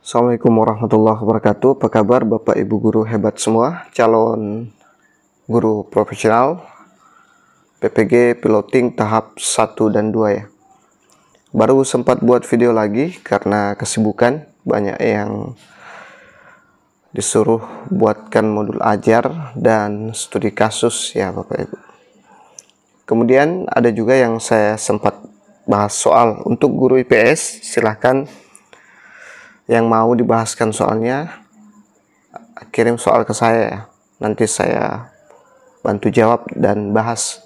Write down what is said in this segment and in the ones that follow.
Assalamualaikum warahmatullahi wabarakatuh. Apa kabar Bapak Ibu guru hebat semua, calon guru profesional PPG piloting tahap 1 dan 2 ya. Baru sempat buat video lagi karena kesibukan, banyak yang disuruh buatkan modul ajar dan studi kasus ya Bapak Ibu. Kemudian ada juga yang saya sempat bahas soal untuk guru IPS, silahkan yang mau dibahaskan soalnya kirim soal ke saya ya. Nanti saya bantu jawab dan bahas.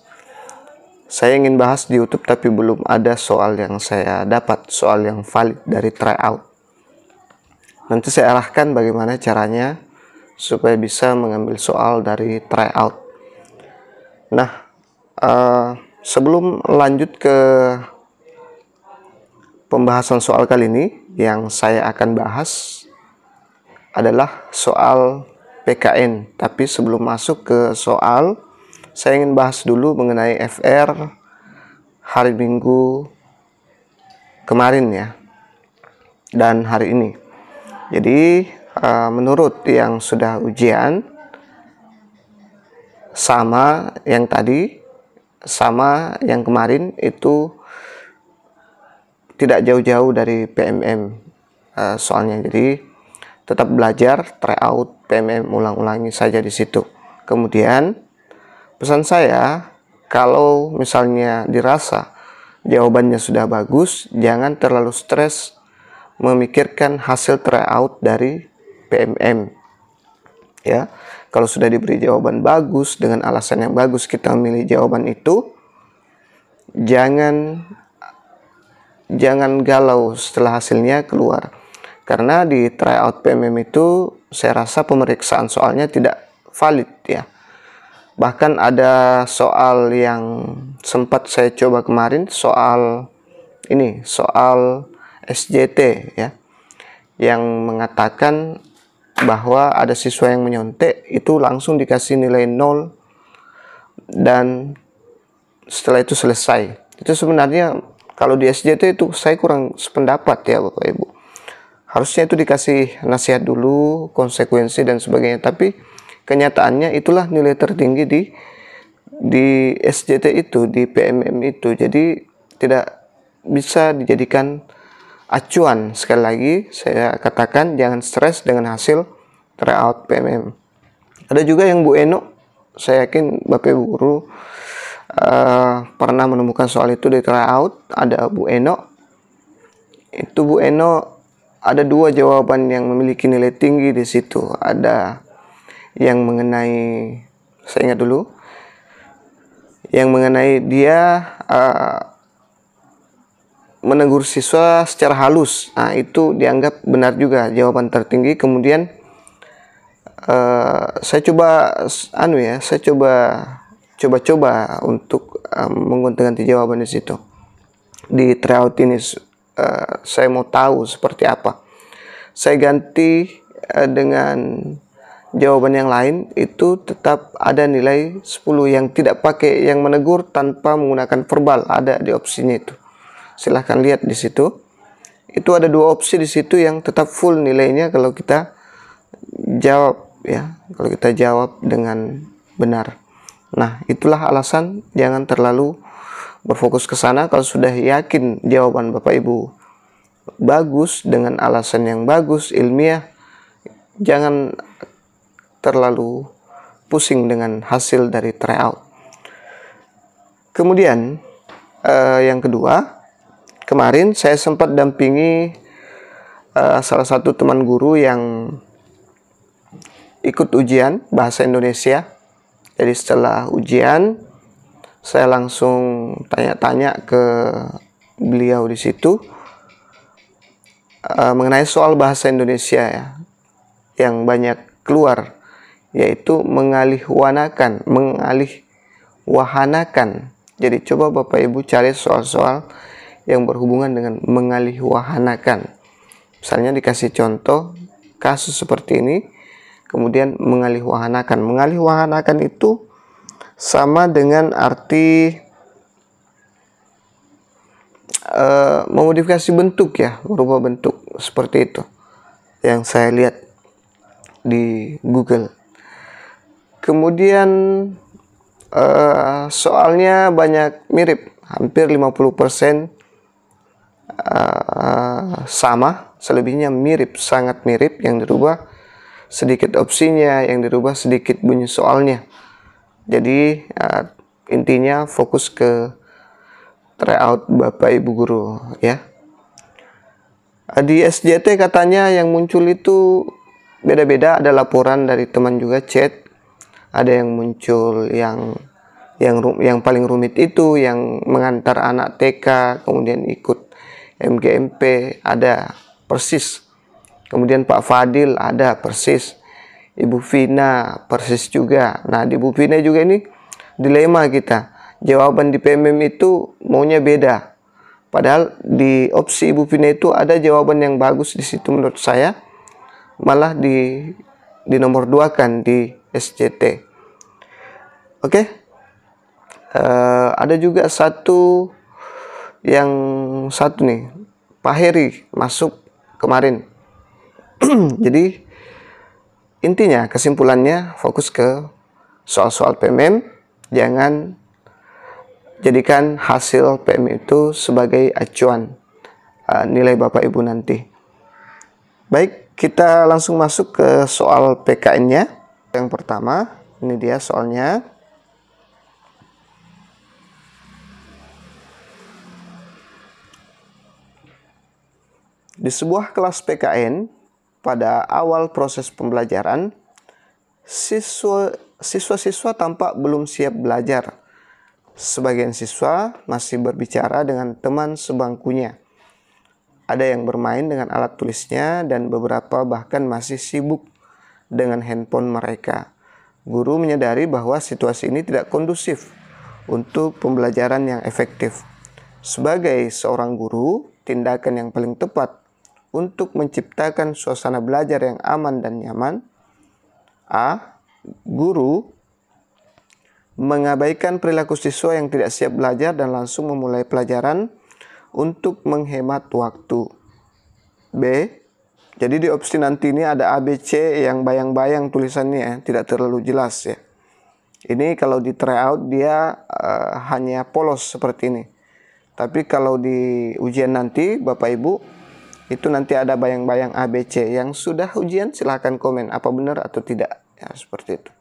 Saya ingin bahas di YouTube tapi belum ada soal yang saya dapat, soal yang valid dari tryout. Nanti saya arahkan bagaimana caranya supaya bisa mengambil soal dari tryout. Nah, sebelum lanjut ke pembahasan soal kali ini, yang saya akan bahas adalah soal PKN. Tapi sebelum masuk ke soal, saya ingin bahas dulu mengenai FR hari Minggu kemarin ya, dan hari ini. Jadi menurut yang sudah ujian, sama yang tadi, sama yang kemarin itu tidak jauh-jauh dari PMM soalnya. Jadi tetap belajar, tryout, PMM, ulang-ulangi saja di situ. Kemudian pesan saya, kalau misalnya dirasa jawabannya sudah bagus, jangan terlalu stres memikirkan hasil tryout dari PMM ya. Kalau sudah diberi jawaban bagus dengan alasan yang bagus, kita memilih jawaban itu, jangan galau setelah hasilnya keluar. Karena di tryout PMM itu saya rasa pemeriksaan soalnya tidak valid ya. Bahkan ada soal yang sempat saya coba kemarin, soal ini, soal SJT ya, yang mengatakan bahwa ada siswa yang menyontek, itu langsung dikasih nilai 0 dan setelah itu selesai. Itu sebenarnya kalau di SJT itu saya kurang sependapat ya Bapak Ibu. Harusnya itu dikasih nasihat dulu, konsekuensi dan sebagainya. Tapi kenyataannya itulah nilai tertinggi di SJT itu, di PMM itu. Jadi tidak bisa dijadikan acuan. Sekali lagi saya katakan, jangan stres dengan hasil tryout PMM. Ada juga yang Bu Eno, saya yakin Bapak Ibu guru pernah menemukan soal itu di tryout. Ada Bu Eno, itu Bu Eno ada 2 jawaban yang memiliki nilai tinggi di situ. Ada yang mengenai, saya ingat dulu, yang mengenai dia menegur siswa secara halus. Nah, itu dianggap benar juga, jawaban tertinggi. Kemudian saya coba coba untuk mengganti jawaban di situ. Di tryout ini saya mau tahu seperti apa. Saya ganti dengan jawaban yang lain, itu tetap ada nilai 10 yang tidak pakai, yang menegur tanpa menggunakan verbal, ada di opsinya itu. Silahkan lihat di situ. Itu ada 2 opsi di situ yang tetap full nilainya kalau kita jawab ya, kalau kita jawab dengan benar. Nah, itulah alasan jangan terlalu berfokus ke sana. Kalau sudah yakin jawaban Bapak Ibu bagus dengan alasan yang bagus, ilmiah, jangan terlalu pusing dengan hasil dari tryout. Kemudian yang kedua, kemarin saya sempat dampingi salah satu teman guru yang ikut ujian bahasa Indonesia. Jadi setelah ujian, saya langsung tanya-tanya ke beliau di situ mengenai soal bahasa Indonesia ya, yang banyak keluar, yaitu mengalihwahanakan. Jadi coba Bapak Ibu cari soal-soal yang berhubungan dengan mengalihwahanakan. Misalnya dikasih contoh kasus seperti ini, kemudian mengalihwahanakan. Mengalihwahanakan itu sama dengan arti memodifikasi bentuk ya, merubah bentuk seperti itu. yang saya lihat di Google. Kemudian soalnya banyak mirip, hampir 50% sama, selebihnya mirip, sangat mirip. Yang dirubah sedikit opsinya, yang dirubah sedikit bunyi soalnya. Jadi intinya fokus ke tryout Bapak Ibu guru ya. Di SJT katanya yang muncul itu beda-beda, ada laporan dari teman juga chat, ada yang muncul yang paling rumit itu yang mengantar anak TK kemudian ikut MGMP, ada persis. Kemudian Pak Fadil ada persis, Ibu Vina persis juga. Nah, di Ibu Vina juga ini dilema kita, jawaban di PMM itu maunya beda, padahal di opsi Ibu Vina itu ada jawaban yang bagus di situ menurut saya, malah di nomor 2 kan di SCT. Oke. Ada juga satu nih, Pak Heri masuk kemarin. Jadi intinya kesimpulannya fokus ke soal-soal PMM, jangan jadikan hasil PMM itu sebagai acuan nilai Bapak Ibu nanti. Baik, kita langsung masuk ke soal PKN-nya. Yang pertama, ini dia soalnya. Di sebuah kelas PKN, pada awal proses pembelajaran, siswa-siswa tampak belum siap belajar. Sebagian siswa masih berbicara dengan teman sebangkunya. Ada yang bermain dengan alat tulisnya dan beberapa bahkan masih sibuk dengan handphone mereka. Guru menyadari bahwa situasi ini tidak kondusif untuk pembelajaran yang efektif. Sebagai seorang guru, tindakan yang paling tepat untuk menciptakan suasana belajar yang aman dan nyaman. A. Guru mengabaikan perilaku siswa yang tidak siap belajar dan langsung memulai pelajaran untuk menghemat waktu. B. Jadi di opsi nanti ini ada ABC yang bayang-bayang tulisannya, tidak terlalu jelas ya. Ini kalau di tryout dia hanya polos seperti ini. Tapi kalau di ujian nanti Bapak Ibu, itu nanti ada bayang-bayang ABC. Yang sudah ujian silahkan komen apa benar atau tidak. Ya, seperti itu.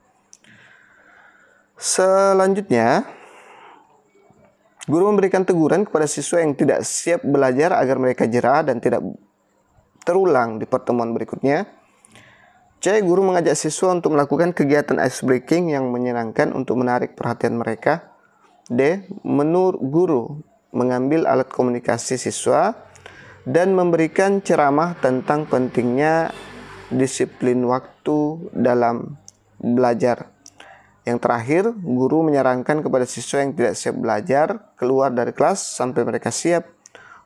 Selanjutnya, guru memberikan teguran kepada siswa yang tidak siap belajar agar mereka jera dan tidak terulang di pertemuan berikutnya. C. Guru mengajak siswa untuk melakukan kegiatan ice breaking yang menyenangkan untuk menarik perhatian mereka. D. Menurut guru mengambil alat komunikasi siswa dan memberikan ceramah tentang pentingnya disiplin waktu dalam belajar. Yang terakhir, guru menyarankan kepada siswa yang tidak siap belajar keluar dari kelas sampai mereka siap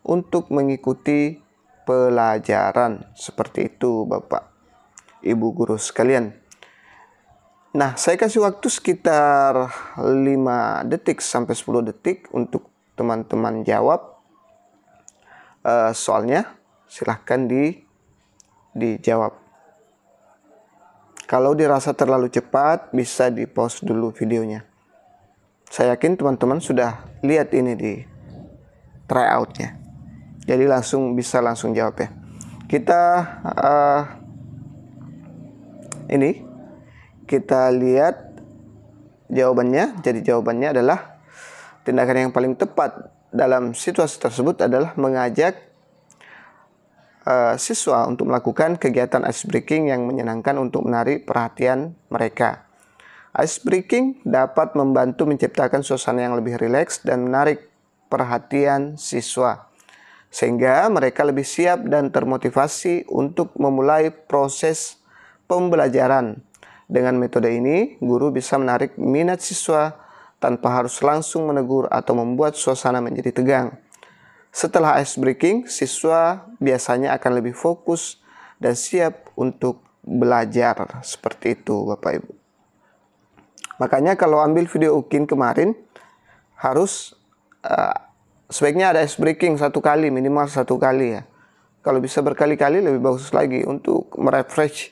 untuk mengikuti pelajaran. Seperti itu Bapak Ibu guru sekalian. Nah, saya kasih waktu sekitar 5 detik sampai 10 detik untuk teman-teman jawab soalnya. Silahkan dijawab. Kalau dirasa terlalu cepat, bisa di pause dulu videonya. Saya yakin teman-teman sudah lihat ini di tryoutnya. Jadi bisa langsung jawab ya. Kita kita lihat jawabannya. Jadi jawabannya adalah tindakan yang paling tepat dalam situasi tersebut adalah mengajak siswa untuk melakukan kegiatan ice breaking yang menyenangkan untuk menarik perhatian mereka. Ice breaking dapat membantu menciptakan suasana yang lebih rileks dan menarik perhatian siswa, sehingga mereka lebih siap dan termotivasi untuk memulai proses pembelajaran. Dengan metode ini, guru bisa menarik minat siswa tanpa harus langsung menegur atau membuat suasana menjadi tegang. Setelah ice breaking, siswa biasanya akan lebih fokus dan siap untuk belajar. Seperti itu Bapak Ibu. Makanya kalau ambil video UKIN kemarin, harus sebaiknya ada ice breaking 1 kali, minimal 1 kali ya. Kalau bisa berkali-kali lebih bagus lagi untuk merefresh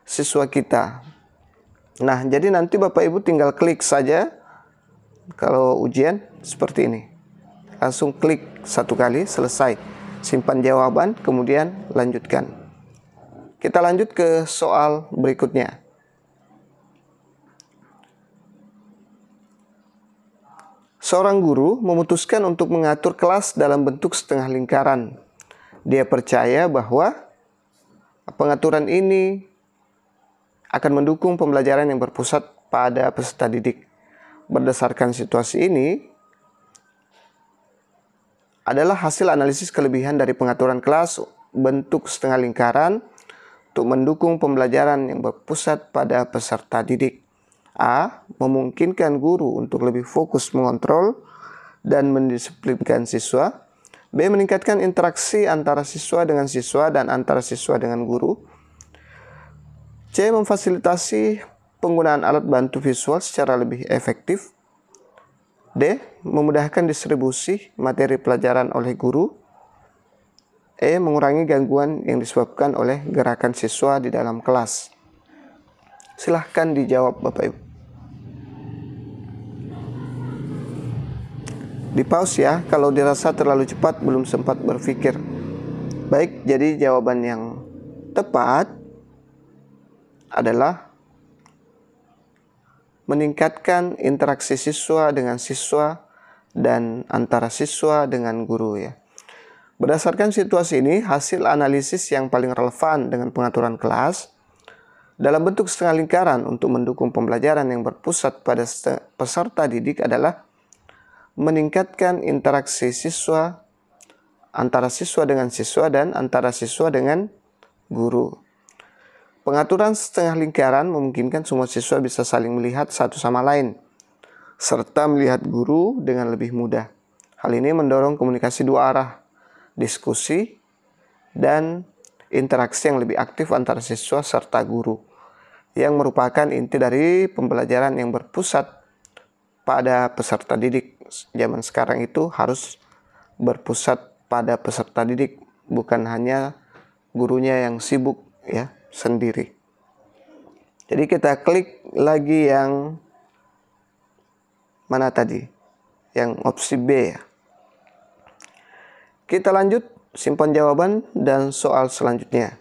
siswa kita. Nah, jadi nanti Bapak Ibu tinggal klik saja kalau ujian seperti ini. Langsung klik satu kali, selesai. Simpan jawaban, kemudian lanjutkan. Kita lanjut ke soal berikutnya. Seorang guru memutuskan untuk mengatur kelas dalam bentuk setengah lingkaran. Dia percaya bahwa pengaturan ini akan mendukung pembelajaran yang berpusat pada peserta didik. Berdasarkan situasi ini, adalah hasil analisis kelebihan dari pengaturan kelas bentuk setengah lingkaran untuk mendukung pembelajaran yang berpusat pada peserta didik. A. Memungkinkan guru untuk lebih fokus mengontrol dan mendisiplinkan siswa. B. Meningkatkan interaksi antara siswa dengan siswa dan antara siswa dengan guru. C. Memfasilitasi penggunaan alat bantu visual secara lebih efektif. D. Memudahkan distribusi materi pelajaran oleh guru. E. Mengurangi gangguan yang disebabkan oleh gerakan siswa di dalam kelas. Silahkan dijawab Bapak Ibu. Di pause ya, kalau dirasa terlalu cepat belum sempat berpikir. Baik, jadi jawaban yang tepat adalah meningkatkan interaksi siswa dengan siswa dan antara siswa dengan guru ya. Berdasarkan situasi ini, hasil analisis yang paling relevan dengan pengaturan kelas dalam bentuk setengah lingkaran untuk mendukung pembelajaran yang berpusat pada peserta didik adalah meningkatkan interaksi siswa antara siswa dengan siswa dan antara siswa dengan guru. Pengaturan setengah lingkaran memungkinkan semua siswa bisa saling melihat satu sama lain, serta melihat guru dengan lebih mudah. Hal ini mendorong komunikasi dua arah, diskusi, dan interaksi yang lebih aktif antara siswa serta guru, yang merupakan inti dari pembelajaran yang berpusat pada peserta didik. Zaman sekarang itu harus berpusat pada peserta didik, bukan hanya gurunya yang sibuk ya sendiri. Jadi kita klik lagi yang mana tadi? Yang opsi B ya. Kita lanjut, simpan jawaban dan soal selanjutnya.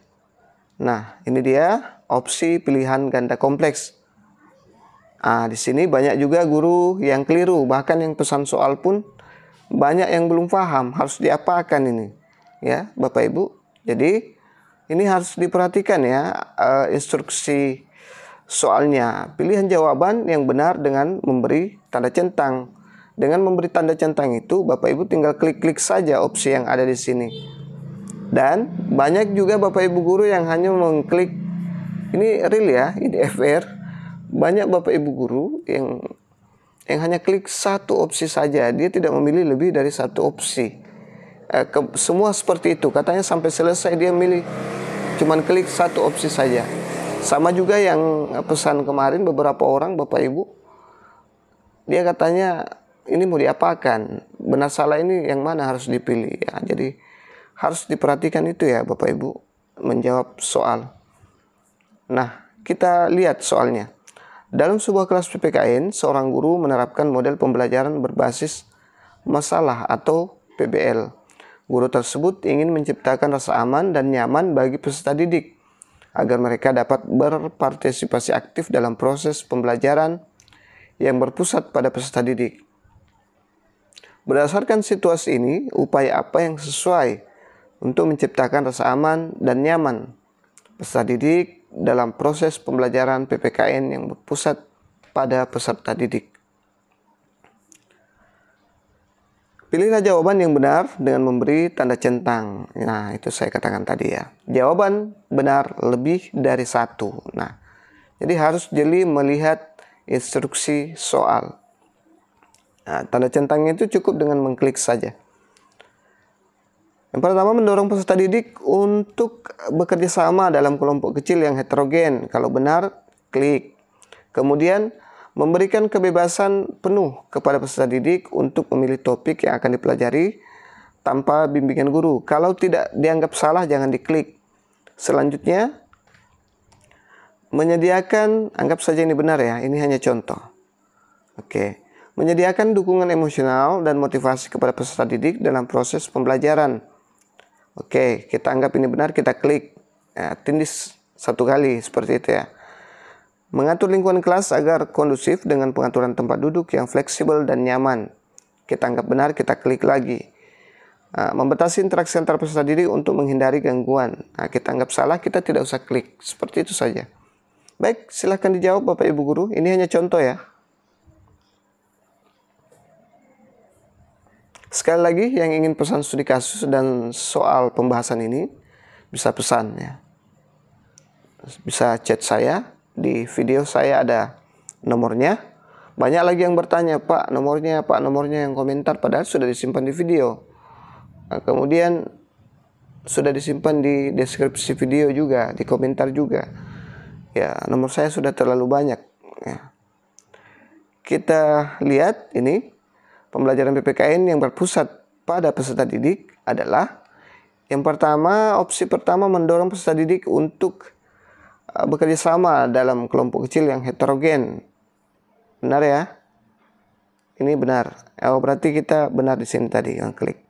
Nah, ini dia opsi pilihan ganda kompleks. Di sini banyak juga guru yang keliru, bahkan yang pesan soal pun banyak yang belum paham harus diapakan ini. Ya, Bapak Ibu. Jadi ini harus diperhatikan ya instruksi soalnya. Pilihan jawaban yang benar dengan memberi tanda centang. Dengan memberi tanda centang itu, Bapak Ibu tinggal klik-klik saja opsi yang ada di sini. Dan banyak juga Bapak Ibu guru yang hanya mengklik, ini real ya, ini FR. Banyak Bapak Ibu guru yang hanya klik satu opsi saja. Dia tidak memilih lebih dari satu opsi. Semua seperti itu. Katanya sampai selesai dia milih cuman klik satu opsi saja. Sama juga yang pesan kemarin beberapa orang Bapak Ibu. Dia katanya ini mau diapakan? Benar salah ini yang mana harus dipilih ya. Jadi harus diperhatikan itu ya Bapak Ibu menjawab soal. Nah, kita lihat soalnya. Dalam sebuah kelas PPKN, seorang guru menerapkan model pembelajaran berbasis masalah atau PBL. Guru tersebut ingin menciptakan rasa aman dan nyaman bagi peserta didik agar mereka dapat berpartisipasi aktif dalam proses pembelajaran yang berpusat pada peserta didik. Berdasarkan situasi ini, upaya apa yang sesuai untuk menciptakan rasa aman dan nyaman peserta didik dalam proses pembelajaran PPKN yang berpusat pada peserta didik? Pilihlah jawaban yang benar dengan memberi tanda centang. Nah, itu saya katakan tadi ya. Jawaban benar lebih dari satu. Nah, jadi harus jeli melihat instruksi soal. Nah, tanda centangnya itu cukup dengan mengklik saja. Yang pertama, mendorong peserta didik untuk bekerja sama dalam kelompok kecil yang heterogen. Kalau benar, klik. Kemudian, memberikan kebebasan penuh kepada peserta didik untuk memilih topik yang akan dipelajari tanpa bimbingan guru. Kalau tidak dianggap salah, jangan diklik. Selanjutnya, menyediakan, anggap saja ini benar ya, ini hanya contoh. Oke, menyediakan dukungan emosional dan motivasi kepada peserta didik dalam proses pembelajaran. Oke, kita anggap ini benar, kita klik. Ya, tindis 1 kali, seperti itu ya. Mengatur lingkungan kelas agar kondusif dengan pengaturan tempat duduk yang fleksibel dan nyaman. Kita anggap benar, kita klik lagi. Membatasi interaksi antar peserta didik untuk menghindari gangguan. Kita anggap salah, kita tidak usah klik. Seperti itu saja. Baik, silahkan dijawab Bapak Ibu Guru. Ini hanya contoh ya. Sekali lagi, yang ingin pesan studi kasus dan soal pembahasan ini, bisa pesan ya. Bisa chat saya, di video saya ada nomornya. Banyak lagi yang bertanya, Pak nomornya yang komentar, padahal sudah disimpan di video. Kemudian sudah disimpan di deskripsi video juga, di komentar juga. Ya, nomor saya sudah terlalu banyak ya. Kita lihat ini. Pembelajaran PPKN yang berpusat pada peserta didik adalah yang pertama, opsi pertama mendorong peserta didik untuk bekerja sama dalam kelompok kecil yang heterogen. Benar ya? Ini benar. Berarti kita benar di sini tadi yang klik.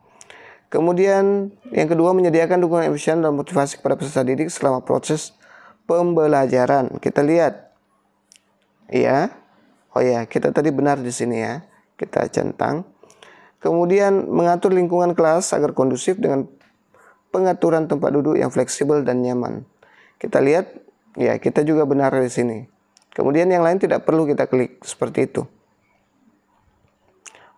Kemudian yang kedua, menyediakan dukungan emosional dan motivasi kepada peserta didik selama proses pembelajaran. Kita lihat. Iya. Oh ya, kita tadi benar di sini ya. Kita centang. Kemudian mengatur lingkungan kelas agar kondusif dengan pengaturan tempat duduk yang fleksibel dan nyaman. Kita lihat, ya kita juga benar di sini. Kemudian yang lain tidak perlu kita klik, seperti itu.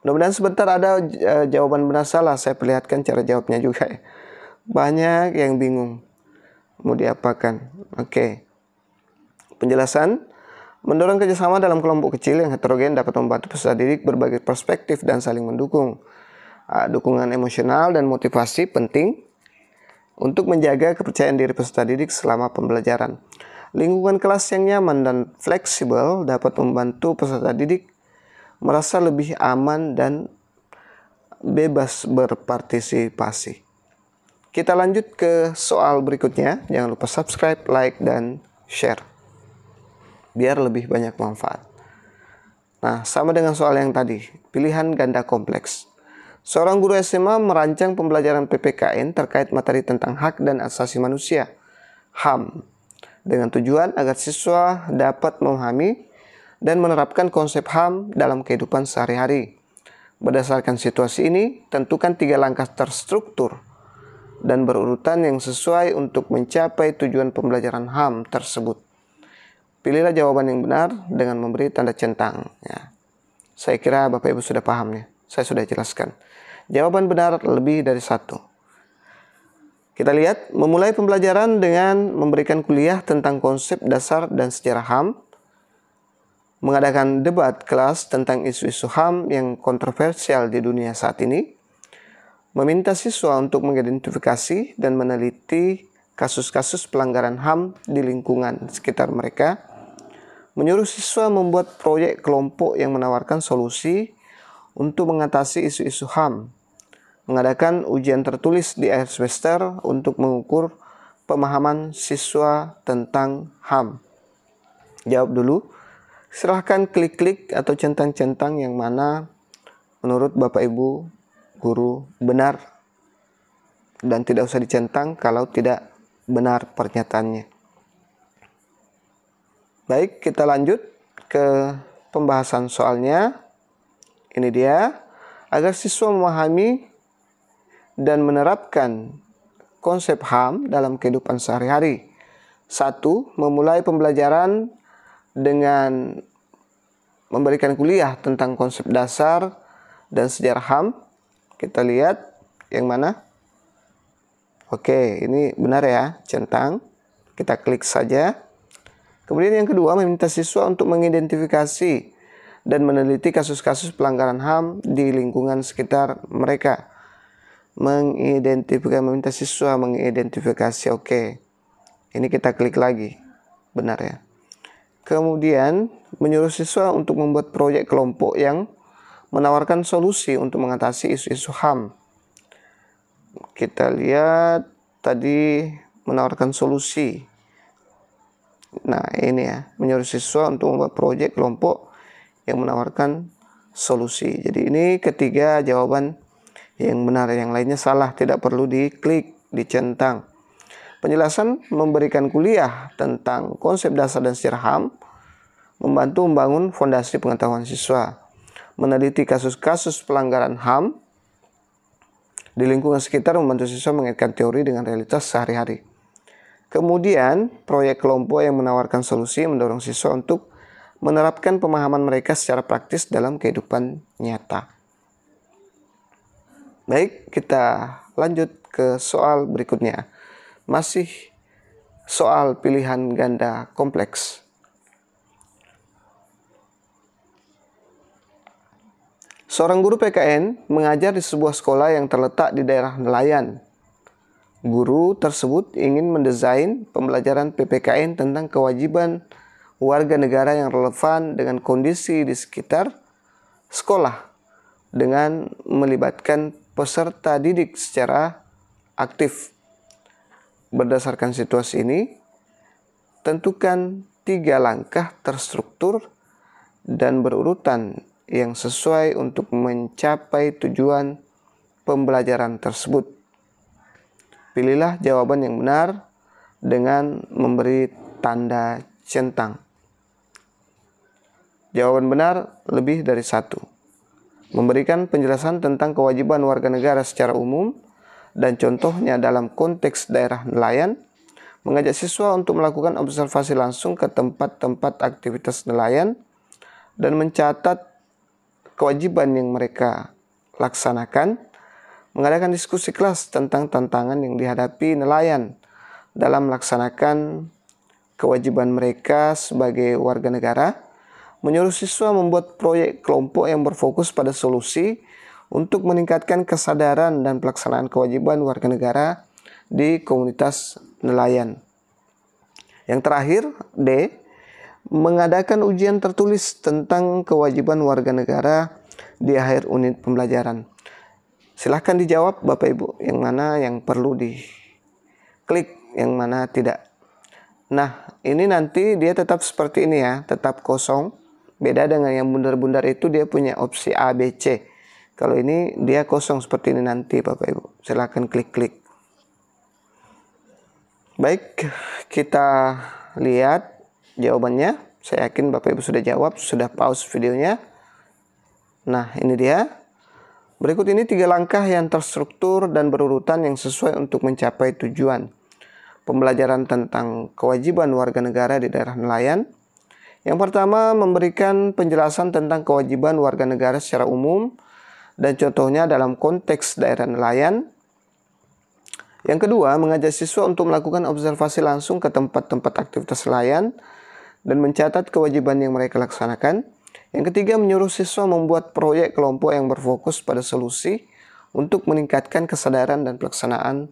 Mudah-mudahan sebentar ada jawaban benar salah, saya perlihatkan cara jawabnya juga ya. Banyak yang bingung mau diapakan. Oke. Penjelasan. Mendorong kerjasama dalam kelompok kecil yang heterogen dapat membantu peserta didik berbagai perspektif dan saling mendukung. Dukungan emosional dan motivasi penting untuk menjaga kepercayaan diri peserta didik selama pembelajaran. Lingkungan kelas yang nyaman dan fleksibel dapat membantu peserta didik merasa lebih aman dan bebas berpartisipasi. Kita lanjut ke soal berikutnya. Jangan lupa subscribe, like, dan share, biar lebih banyak manfaat. Nah, sama dengan soal yang tadi, pilihan ganda kompleks. Seorang guru SMA merancang pembelajaran PPKN terkait materi tentang hak dan asasi manusia, HAM, dengan tujuan agar siswa dapat memahami dan menerapkan konsep HAM dalam kehidupan sehari-hari. Berdasarkan situasi ini, tentukan 3 langkah terstruktur dan berurutan yang sesuai untuk mencapai tujuan pembelajaran HAM tersebut. Pilihlah jawaban yang benar dengan memberi tanda centang. Ya. Saya kira Bapak Ibu sudah paham ya. Saya sudah jelaskan. Jawaban benar lebih dari 1. Kita lihat, memulai pembelajaran dengan memberikan kuliah tentang konsep dasar dan sejarah HAM, mengadakan debat kelas tentang isu-isu HAM yang kontroversial di dunia saat ini, meminta siswa untuk mengidentifikasi dan meneliti kasus-kasus pelanggaran HAM di lingkungan sekitar mereka, menyuruh siswa membuat proyek kelompok yang menawarkan solusi untuk mengatasi isu-isu HAM, mengadakan ujian tertulis di akhir semester untuk mengukur pemahaman siswa tentang HAM. Jawab dulu. Silahkan klik-klik atau centang-centang yang mana menurut Bapak Ibu Guru benar, dan tidak usah dicentang kalau tidak benar pernyataannya. Baik, kita lanjut ke pembahasan soalnya. Ini dia, agar siswa memahami dan menerapkan konsep HAM dalam kehidupan sehari-hari. 1. Memulai pembelajaran dengan memberikan kuliah tentang konsep dasar dan sejarah HAM. Kita lihat yang mana. Oke, ini benar ya, centang. Kita klik saja. Kemudian yang kedua, meminta siswa untuk mengidentifikasi dan meneliti kasus-kasus pelanggaran HAM di lingkungan sekitar mereka. Meminta siswa mengidentifikasi, oke. Ini kita klik lagi, benar ya. Kemudian menyuruh siswa untuk membuat proyek kelompok yang menawarkan solusi untuk mengatasi isu-isu HAM. kita lihat tadi menawarkan solusi. Nah, ini ya, menyuruh siswa untuk membuat proyek kelompok yang menawarkan solusi. Jadi ini ketiga jawaban yang benar, yang lainnya salah, tidak perlu diklik, dicentang. Penjelasan memberikan kuliah tentang konsep dasar dan sejarah HAM, membantu membangun fondasi pengetahuan siswa, meneliti kasus-kasus pelanggaran HAM di lingkungan sekitar, membantu siswa mengaitkan teori dengan realitas sehari-hari. Kemudian, proyek kelompok yang menawarkan solusi mendorong siswa untuk menerapkan pemahaman mereka secara praktis dalam kehidupan nyata. Baik, kita lanjut ke soal berikutnya. Masih soal pilihan ganda kompleks. Seorang guru PKN mengajar di sebuah sekolah yang terletak di daerah nelayan. Guru tersebut ingin mendesain pembelajaran PPKN tentang kewajiban warga negara yang relevan dengan kondisi di sekitar sekolah dengan melibatkan peserta didik secara aktif. Berdasarkan situasi ini, tentukan 3 langkah terstruktur dan berurutan yang sesuai untuk mencapai tujuan pembelajaran tersebut. Pilihlah jawaban yang benar dengan memberi tanda centang. Jawaban benar lebih dari 1. Memberikan penjelasan tentang kewajiban warga negara secara umum dan contohnya dalam konteks daerah nelayan. Mengajak siswa untuk melakukan observasi langsung ke tempat-tempat aktivitas nelayan dan mencatat kewajiban yang mereka laksanakan. Mengadakan diskusi kelas tentang tantangan yang dihadapi nelayan dalam melaksanakan kewajiban mereka sebagai warga negara. Menyuruh siswa membuat proyek kelompok yang berfokus pada solusi untuk meningkatkan kesadaran dan pelaksanaan kewajiban warga negara di komunitas nelayan. Yang terakhir, D. Mengadakan ujian tertulis tentang kewajiban warga negara di akhir unit pembelajaran. Silahkan dijawab Bapak Ibu, yang mana yang perlu diklik, yang mana tidak. Nah, ini nanti dia tetap seperti ini ya, tetap kosong. Beda dengan yang bundar-bundar itu, dia punya opsi A, B, C. Kalau ini dia kosong seperti ini nanti Bapak Ibu. Silahkan klik-klik. Baik, kita lihat jawabannya. Saya yakin Bapak Ibu sudah jawab, sudah pause videonya. Nah, ini dia. Berikut ini 3 langkah yang terstruktur dan berurutan yang sesuai untuk mencapai tujuan pembelajaran tentang kewajiban warga negara di daerah nelayan. Yang pertama, memberikan penjelasan tentang kewajiban warga negara secara umum dan contohnya dalam konteks daerah nelayan. Yang kedua, mengajak siswa untuk melakukan observasi langsung ke tempat-tempat aktivitas nelayan dan mencatat kewajiban yang mereka laksanakan. Yang ketiga, menyuruh siswa membuat proyek kelompok yang berfokus pada solusi untuk meningkatkan kesadaran dan pelaksanaan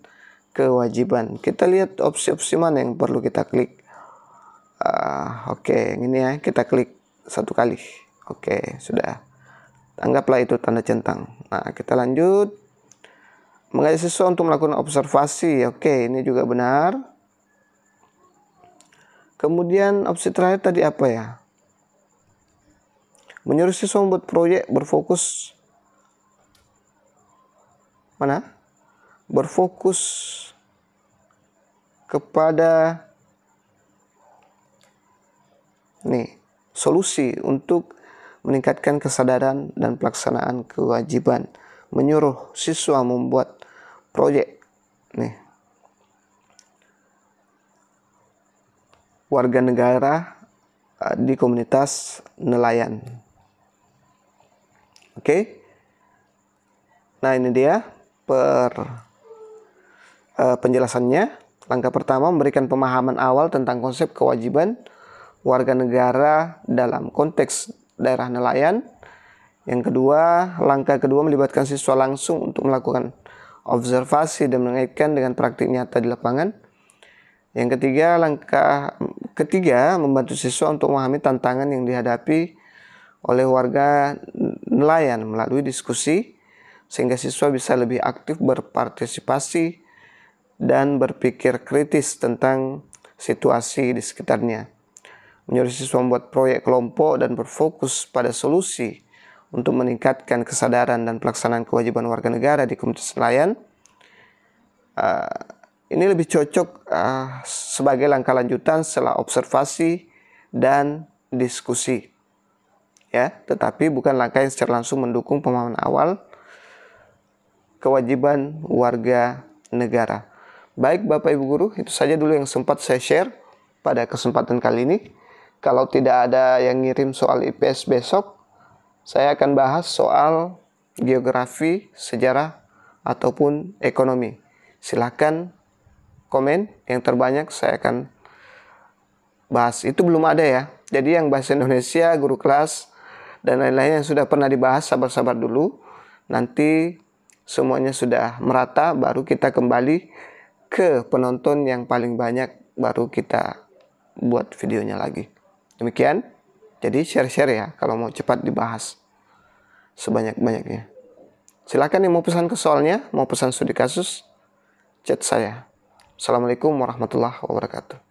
kewajiban. Kita lihat opsi-opsi mana yang perlu kita klik. Oke, ini ya, kita klik 1 kali. Oke, sudah. Anggaplah itu tanda centang. Nah, kita lanjut. Mengajak siswa untuk melakukan observasi. Oke, ini juga benar. Kemudian opsi terakhir tadi apa ya? Menyuruh siswa membuat proyek berfokus mana? Berfokus kepada solusi untuk meningkatkan kesadaran dan pelaksanaan kewajiban. Menyuruh siswa membuat proyek warga negara di komunitas nelayan. Oke. Nah, ini dia penjelasannya. Langkah pertama, memberikan pemahaman awal tentang konsep kewajiban warga negara dalam konteks daerah nelayan. Yang kedua, langkah kedua melibatkan siswa langsung untuk melakukan observasi dan mengaitkan dengan praktik nyata di lapangan. Yang ketiga, langkah ketiga membantu siswa untuk memahami tantangan yang dihadapi oleh warga nelayan melalui diskusi sehingga siswa bisa lebih aktif berpartisipasi dan berpikir kritis tentang situasi di sekitarnya. Menyuruh siswa membuat proyek kelompok dan berfokus pada solusi untuk meningkatkan kesadaran dan pelaksanaan kewajiban warga negara di komunitas nelayan. Ini lebih cocok sebagai langkah lanjutan setelah observasi dan diskusi, ya, tetapi bukan langkah yang secara langsung mendukung pemahaman awal kewajiban warga negara. Baik Bapak Ibu Guru, itu saja dulu yang sempat saya share pada kesempatan kali ini. Kalau tidak ada yang ngirim soal IPS besok, saya akan bahas soal geografi, sejarah, ataupun ekonomi. Silakan komen, yang terbanyak saya akan bahas. Itu belum ada ya. Jadi yang bahasa Indonesia, guru kelas, dan lain-lain yang sudah pernah dibahas, sabar-sabar dulu. Nanti semuanya sudah merata, baru kita kembali ke penonton yang paling banyak, baru kita buat videonya lagi. Demikian. Jadi share-share ya kalau mau cepat dibahas sebanyak-banyaknya. Silakan yang mau pesan ke soalnya, mau pesan studi kasus, chat saya. Assalamualaikum warahmatullahi wabarakatuh.